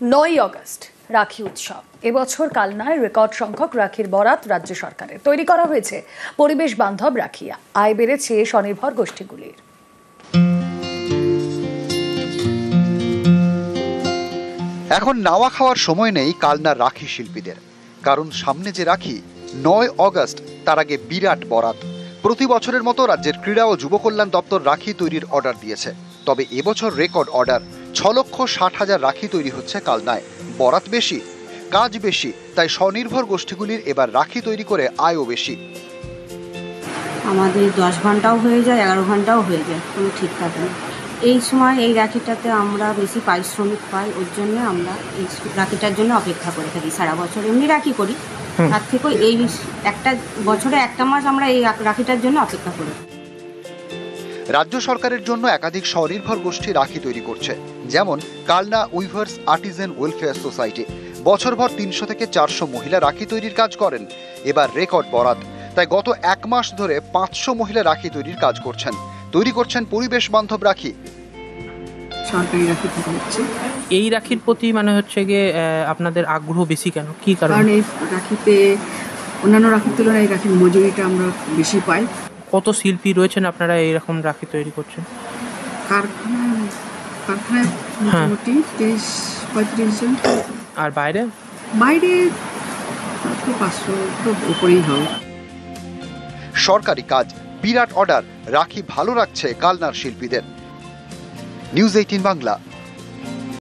9ই August রাখি উৎসব। এবছর কালনায় রেকর্ড সংখ্যক রাখির বরাত রাজ্য সরকারের। তৈরি করা হয়েছে পরিবেশ বান্ধব রাখি। আয় বেড়েছে স্বনির্ভর গোষ্ঠীগুলির। এখন নাওয়া খাওয়ার সময় নেই কালনার রাখি শিল্পীদের, কারণ সামনে যে রাখি 9 আগস্ট, তার আগে বিরাট বরাত। প্রতি বছরের মতো রাজ্যের ক্রীড়া ও যুব কল্যাণ দপ্তর রাখি তৈরির অর্ডার দিয়েছে। তবে এবছর রেকর্ড অর্ডার 6,60,000 রাখি তৈরি হচ্ছে কালনায়। বরাত বেশি, কাজ বেশি, তাই স্বনির্ভর গোষ্ঠীগুলির এবার রাখি তৈরি করে আয়ও বেশি। আমাদের 10 ঘন্টাও হয়ে যায়, 11 ঘন্টাও হয়ে যায়, কোনো ঠিক থাকে না। এই সময় এই রাখিটাতে আমরা বেশি পারিশ্রমিক পাই, ওর জন্য আমরা এই রাখিটার জন্য অপেক্ষা করে থাকি। সারা বছর এমনি রাখি করি, তার থেকেও এই একটা বছরে একটা মাস আমরা এই রাখিটার জন্য অপেক্ষা করি। রাজ্য সরকারের জন্য একাধিক স্বনির্ভর গোষ্ঠী রাখি তৈরি করছে, যেমন Kalna weavers artisan welfare society. বছরভর 300 থেকে 400 মহিলা রাখি তৈরির কাজ করেন। এবার রেকর্ড বরাত, তাই গত 1 মাস ধরে 500 মহিলা রাখি তৈরির কাজ করছেন। তৈরি করছেন পরিবেশ বান্ধব রাখি। সরকারি রাখি তৈরি হচ্ছে। এই রাখির প্রতি মানে হচ্ছে গিয়ে আপনাদের আগ্রহ বেশি কেন, কি কারণে? কারণ এই রাখিতে অন্যান্য রাখির তুলনায় এই রাখির মজুরিটা আমরা বেশি পাই। কত শিল্পী রয়েছেন আপনারা এইরকম রাখি তৈরি করছেন? কারখানায় মোটামুটি 30-35 জন। আর বাইরে? বাইরে 500 উপরেই হবে। সরকারি কাজ, বিরাট অর্ডার, রাখি ভালো রাখছে কালনার শিল্পীদের। নিউজ 18 বাংলা।